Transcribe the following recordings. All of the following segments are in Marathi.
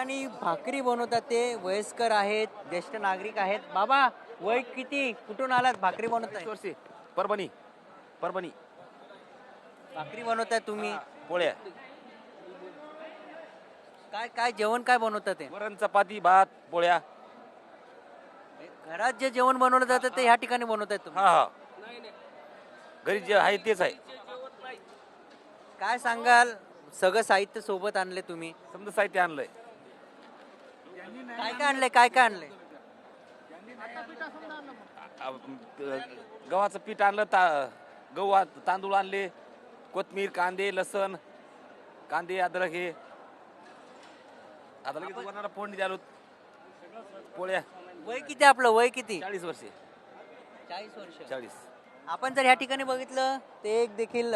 ठिकाणी भाकरी बनवतात ते वयस्कर आहेत, ज्येष्ठ नागरिक आहेत. बाबा वय किती, कुठून आलात? भाकरी बनवताय? वर्षी परभणी परभणी भाकरी बनवताय तुम्ही? पोळ्या काय काय जेवण काय बनवतात ते? वरण चपाती भात पोळ्या. घरात जे जेवण बनवलं जातं ते ह्या ठिकाणी बनवताय तुम्ही? हा हा घरी जे आहे तेच आहे. काय सांगाल, सगळं साहित्य सोबत आणले तुम्ही? समजा साहित्य आणलंय. काय काय आणलंय, काय काय आणलंय? गव्हाचं पीठ आणलं, गहू तांदूळ आणले, कोथमीर कांदे लसण कांदे अद्रक हे आता लगेच वरणाला फोडणी द्यालो. पोळ्या. वय किती आपलं, वय किती? 40 वर्षे. 40 वर्ष. 40. आपण जर ह्या ठिकाणी बघितलं ते एक देखील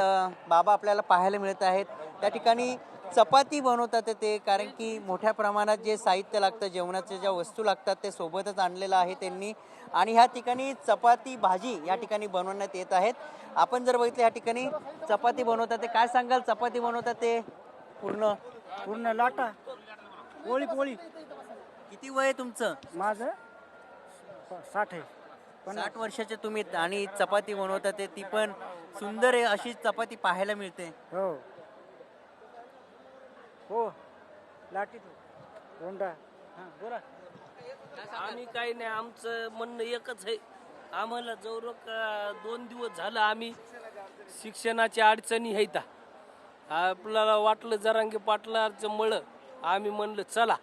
बाबा आपल्याला पाहायला मिळत आहेत. त्या ठिकाणी चपाती बनवतात ते, कारण की मोठ्या प्रमाणात जे साहित्य लागतं, जेवणाच्या ज्या वस्तू लागतात ते सोबतच आणलेलं आहे त्यांनी. आणि ह्या ठिकाणी चपाती भाजी या ठिकाणी बनवण्यात येत आहेत. आपण जर बघितलं ह्या ठिकाणी चपाती बनवतात ते, काय सांगाल, चपाती बनवतात ते पूर्ण पूर्ण लाटा पोळी पोळी. किती वय आहे तुमचं? माझं 60 आहे. 60 वर्षाचे तुम्ही आणि चपाती बनवतात ते, ती पण सुंदर आहे अशी चपाती पाहायला मिळते. हो हो लाटीत होंडा. हां बोला. आम्ही काही नाही, आमचं म्हणणं एकच आहे. आम्हाला जवळ 2 दिवस झालं आम्ही शिक्षणाच्या अडचणी आहेत. आपल्याला वाटलं जरांगे पाटलाचं मळं, आम्ही म्हणलं चला,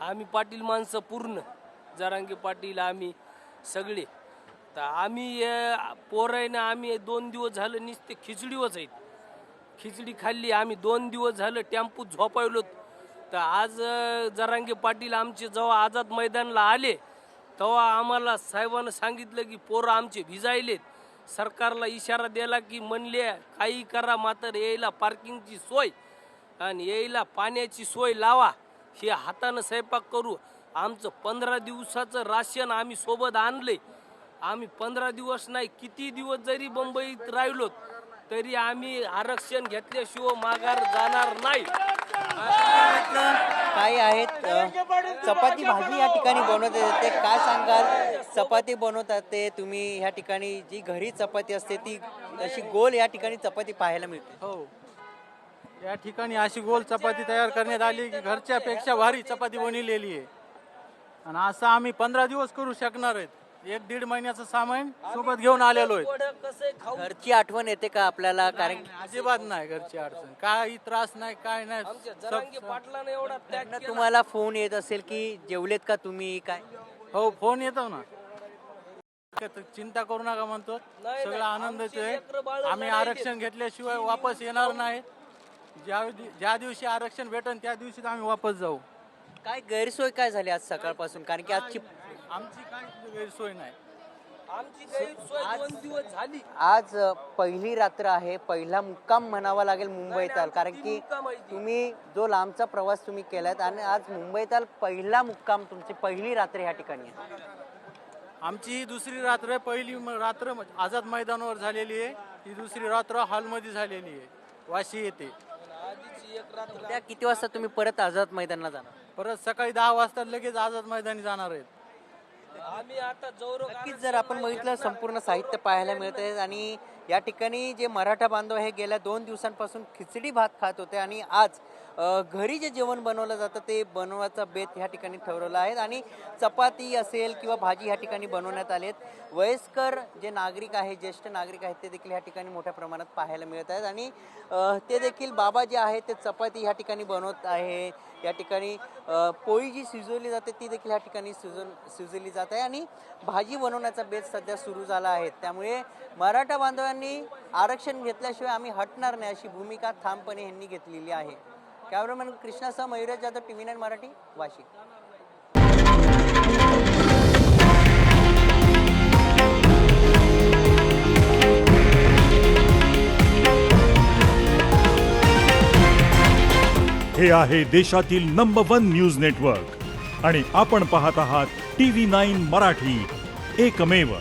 आम्ही पाटील माणसं पूर्ण जरांगे पाटील आम्ही सगळे. तर आम्ही पोरायनं आम्ही 2 दिवस झालं नुसते खिचडीवच आहेत. खिचडी खाल्ली आम्ही. 2 दिवस झालं टेम्पूत झोपायलो. तर आज जरांगे पाटील आमचे जेव्हा आझाद मैदानला आले तेव्हा आम्हाला साहेबांना सांगितलं की पोरं आमचे भिजायलेत. सरकारला इशारा दिला की म्हणले काही करा, मात्र यायला पार्किंगची सोय आणि यायला पाण्याची सोय लावा. हे हातानं स्वयंपाक करू. आमचं 15 दिवसाचं राशन आम्ही सोबत आणले. आम्ही 15 दिवस नाही, किती दिवस जरी मुंबईत राहिलो तरी आम्ही आरक्षण घेतल्याशिवाय माघार जाणार नाही. काय आहेत चपाती भाजी या ठिकाणी बनवतात ते, काय सांगाल, चपाती बनवतात ते तुम्ही ह्या ठिकाणी, जी घरी चपाती असते ती अशी गोल या ठिकाणी चपाती पाहायला मिळते? हो, या ठिकाणी अशी गोल चपाती तयार करण्यात आली की घरच्यापेक्षा भारी चपाती बनवलेली आहे. आणि असं आम्ही 15 दिवस करू शकणार आहेत. 1-1.5 महिन्याचं सामान सोबत घेऊन आलेलो आहे. घरची आठवण येते का आपल्याला? कारण अजिबात नाही घरची अडचण, काही त्रास नाही, काय नाही. जरांगे पाटलाने एवढा त्याग केला. तुम्हाला फोन येत असेल की जेवलेत का तुम्ही काय? हो, फोन येतो ना. चिंता करू नका म्हणतो, सगळा आनंद येतोय. आम्ही आरक्षण घेतल्याशिवाय वापस येणार नाही. ज्या दिवशी आरक्षण भेटेल त्या दिवशी आम्ही वापस जाऊ. काय गैरसोय काय झाली आज सकाळपासून? कारण की आजची आमची काही गैरसोय नाही. आमची गैरसोय 2 दिवस झाली. आज पहिली रात्र आहे, पहिला मुक्काम म्हणावा लागेल मुंबईत, कारण की तुम्ही जो लांबचा प्रवास तुम्ही केलात आणि आज मुंबईत पहिला मुक्काम, तुमची पहिली रात्र ह्या ठिकाणी आहे. आमची ही दुसरी रात्र आहे. पहिली रात्र आझाद मैदानावर झालेली आहे, ही दुसरी रात्र हॉलमध्ये झालेली आहे, वाशी येते. त्या किती वाजता तुम्ही परत आझाद मैदानाला जाणार? परत सकाळी 10 वाजता लगेच आझाद मैदानी जाणार आहेत. आम्ही आता जवळ नक्कीच जर आपण बघितलं संपूर्ण साहित्य पाहायला मिळते आणि या ठिकाणी जे मराठा बांधव हे गेल्या 2 दिवसांपासून खिचडी भात खात होते आणि आज घरी जे जेवण बनवलं जातं ते बनवायचा बेत ह्या ठिकाणी ठरवला आहे आणि चपाती असेल किंवा भाजी ह्या ठिकाणी बनवण्यात आली आहेत. वयस्कर जे नागरिक आहेत, ज्येष्ठ नागरिक आहेत ते देखील ह्या ठिकाणी मोठ्या प्रमाणात पाहायला मिळत आहेत आणि ते देखील बाबा जे आहेत ते चपाती ह्या ठिकाणी बनवत आहे. या ठिकाणी पोळी जी शिजवली जाते ती देखील ह्या ठिकाणी शिजवली जात आहे आणि भाजी बनवण्याचा बेत सध्या सुरू झाला आहे. त्यामुळे मराठा बांधवांनी आरक्षण घेतल्याशिवाय आम्ही हटणार नाही अशी भूमिका ठामपणे यांनी घेतलेली आहे. कॅमेरामॅन कृष्णासह मयुरेश जाधव, TV9 मराठी, वाशी. हे आहे देशातील नंबर 1 न्यूज नेटवर्क आणि आपण पाहत आहात TV9 मराठी, एकमेव.